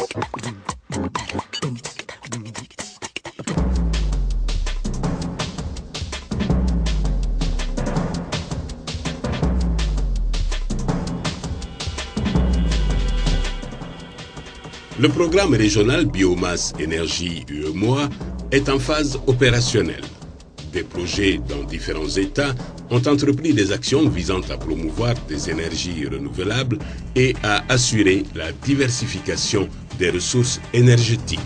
Le programme régional Biomasse Énergie UEMOA est en phase opérationnelle. Des projets dans différents États ont entrepris des actions visant à promouvoir des énergies renouvelables et à assurer la diversification des ressources énergétiques.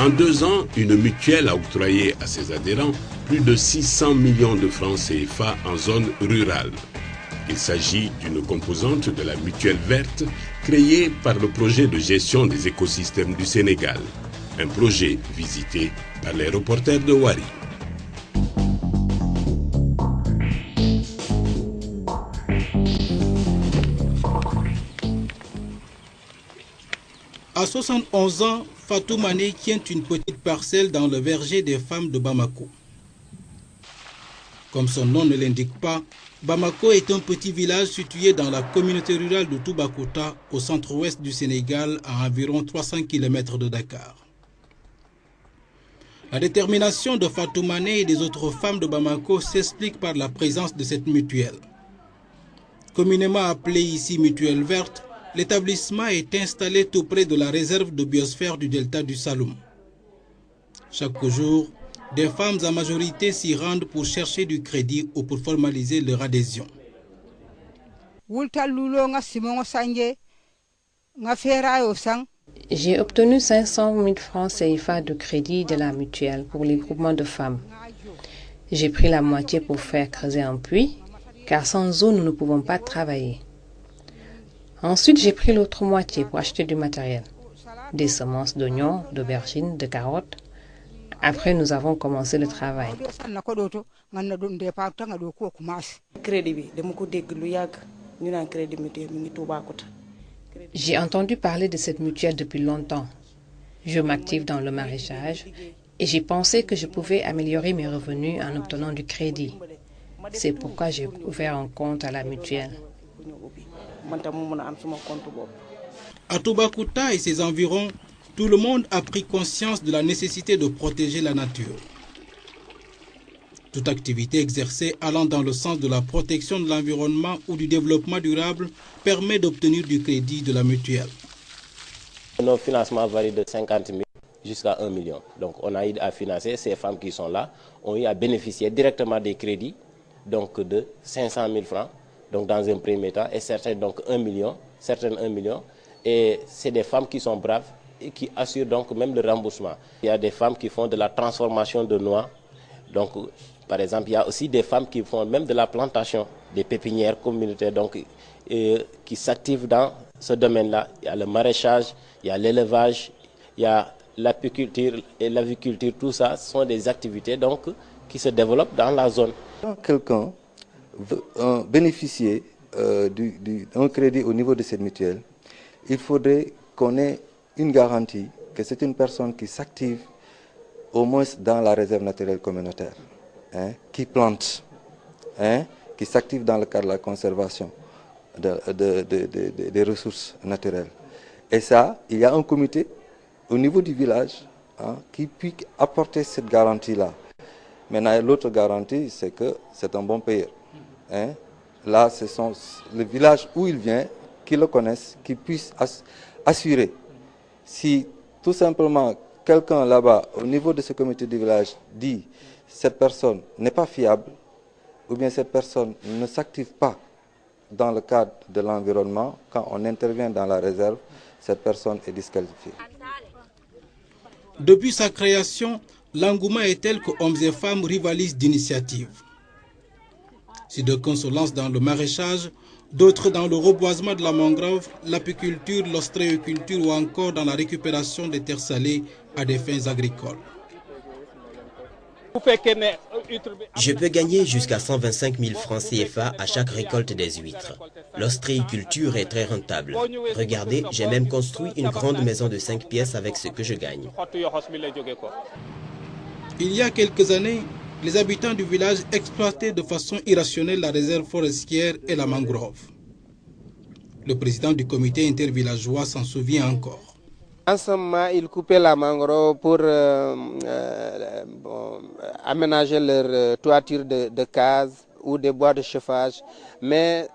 En 2 ans, une mutuelle a octroyé à ses adhérents plus de 600 millions de francs CFA en zone rurale. Il s'agit d'une composante de la mutuelle verte créée par le projet de gestion des écosystèmes du Sénégal, un projet visité par les reporters de Wari. À 71 ans, Fatou Mané tient une petite parcelle dans le verger des femmes de Bamako. Comme son nom ne l'indique pas, Bamako est un petit village situé dans la communauté rurale de Toubacouta, au centre-ouest du Sénégal, à environ 300 km de Dakar. La détermination de Fatou Mané et des autres femmes de Bamako s'explique par la présence de cette mutuelle. Communément appelée ici mutuelle verte, l'établissement est installé tout près de la réserve de biosphère du delta du Saloum. Chaque jour, des femmes en majorité s'y rendent pour chercher du crédit ou pour formaliser leur adhésion. J'ai obtenu 500 000 francs CFA de crédit de la mutuelle pour les groupements de femmes. J'ai pris la moitié pour faire creuser un puits, car sans eau, nous ne pouvons pas travailler. Ensuite, j'ai pris l'autre moitié pour acheter du matériel, des semences d'oignons, d'aubergines, de carottes. Après, nous avons commencé le travail. J'ai entendu parler de cette mutuelle depuis longtemps. Je m'active dans le maraîchage et j'ai pensé que je pouvais améliorer mes revenus en obtenant du crédit. C'est pourquoi j'ai ouvert un compte à la mutuelle. À Toubacouta et ses environs, tout le monde a pris conscience de la nécessité de protéger la nature. Toute activité exercée allant dans le sens de la protection de l'environnement ou du développement durable permet d'obtenir du crédit de la mutuelle. Nos financements varient de 50 000 jusqu'à 1 million. Donc on a eu à financer, ces femmes qui sont là ont eu à bénéficier directement des crédits donc de 500 000 francs donc dans un premier temps et certaines donc 1 million, certaines 1 million. Et c'est des femmes qui sont braves et qui assurent donc même le remboursement. Il y a des femmes qui font de la transformation de noix. Donc, par exemple, il y a aussi des femmes qui font même de la plantation, des pépinières communautaires donc, qui s'activent dans ce domaine-là. Il y a le maraîchage, il y a l'élevage, il y a l'apiculture et l'aviculture. Tout ça sont des activités donc, qui se développent dans la zone. Quand quelqu'un veut bénéficier d'un crédit au niveau de cette mutuelle, il faudrait qu'on ait une garantie que c'est une personne qui s'active au moins dans la réserve naturelle communautaire, qui plante, qui s'active dans le cadre de la conservation des ressources naturelles. Et ça, il y a un comité au niveau du village qui peut apporter cette garantie-là. Maintenant, l'autre garantie, c'est que c'est un bon payeur. Là, ce sont les villages où il vient, qui le connaissent, qui puissent assurer. Si tout simplement quelqu'un là-bas, au niveau de ce comité de village, dit cette personne n'est pas fiable, ou bien cette personne ne s'active pas dans le cadre de l'environnement, quand on intervient dans la réserve, cette personne est disqualifiée. Depuis sa création, l'engouement est tel que hommes et femmes rivalisent d'initiatives. Si d'aucuns se lancent dans le maraîchage, d'autres dans le reboisement de la mangrove, l'apiculture, l'ostréiculture ou encore dans la récupération des terres salées à des fins agricoles. Je peux gagner jusqu'à 125 000 francs CFA à chaque récolte des huîtres. L'ostréiculture est très rentable. Regardez, j'ai même construit une grande maison de 5 pièces avec ce que je gagne. Il y a quelques années, les habitants du village exploitaient de façon irrationnelle la réserve forestière et la mangrove. Le président du comité intervillageois s'en souvient encore. En ce moment, ils coupaient la mangrove pour aménager leur toiture de cases ou des bois de chauffage. Mais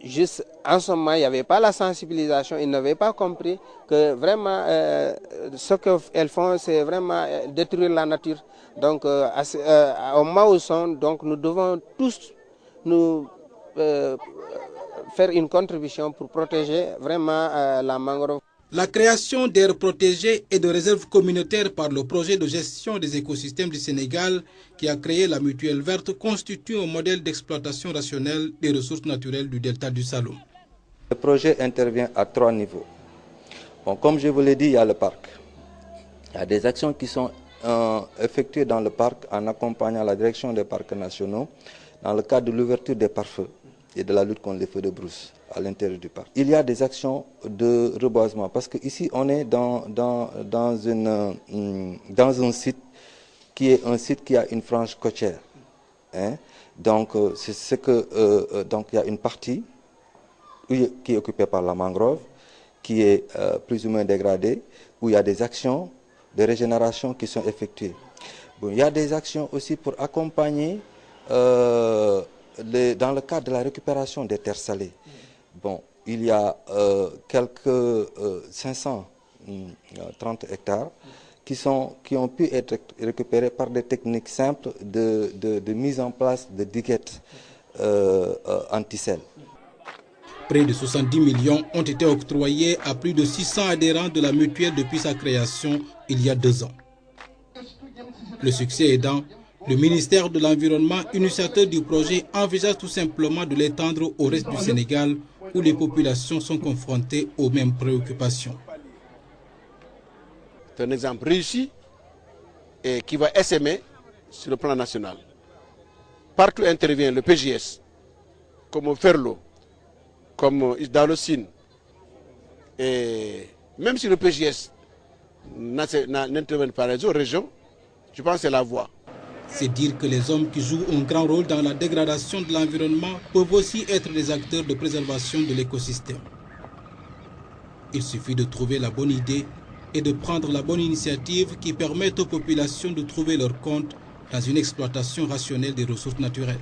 juste en ce moment, il n'y avait pas la sensibilisation, ils n'avaient pas compris que vraiment ce qu'elles font, c'est vraiment détruire la nature. Donc au moment où nous sommes, donc, nous devons tous nous faire une contribution pour protéger vraiment la mangrove. La création d'aires protégées et de réserves communautaires par le projet de gestion des écosystèmes du Sénégal qui a créé la Mutuelle Verte constitue un modèle d'exploitation rationnelle des ressources naturelles du delta du Saloum. Le projet intervient à 3 niveaux. Bon, comme je vous l'ai dit, il y a le parc. Il y a des actions qui sont effectuées dans le parc en accompagnant la direction des parcs nationaux dans le cadre de l'ouverture des pare-feux et de la lutte contre les feux de brousse à l'intérieur du parc. Il y a des actions de reboisement parce qu'ici on est dans un site qui est un site qui a une frange côtière. Hein? Donc c'est ce que donc il y a une partie qui est occupée par la mangrove, qui est plus ou moins dégradée, où il y a des actions de régénération qui sont effectuées. Bon, il y a des actions aussi pour accompagner dans le cadre de la récupération des terres salées. Bon, il y a quelques 530 hectares qui ont pu être récupérés par des techniques simples de mise en place de diguettes anti-sel. Près de 70 millions ont été octroyés à plus de 600 adhérents de la mutuelle depuis sa création il y a 2 ans. Le succès aidant, le ministère de l'Environnement, initiateur du projet, envisage tout simplement de l'étendre au reste du Sénégal où les populations sont confrontées aux mêmes préoccupations. C'est un exemple réussi et qui va essaimer sur le plan national. Partout intervient le PJS, comme au Ferlo, comme dans le Sine. Et même si le PJS n'intervient pas dans les autres régions, je pense que c'est la voie. C'est dire que les hommes qui jouent un grand rôle dans la dégradation de l'environnement peuvent aussi être des acteurs de préservation de l'écosystème. Il suffit de trouver la bonne idée et de prendre la bonne initiative qui permette aux populations de trouver leur compte dans une exploitation rationnelle des ressources naturelles.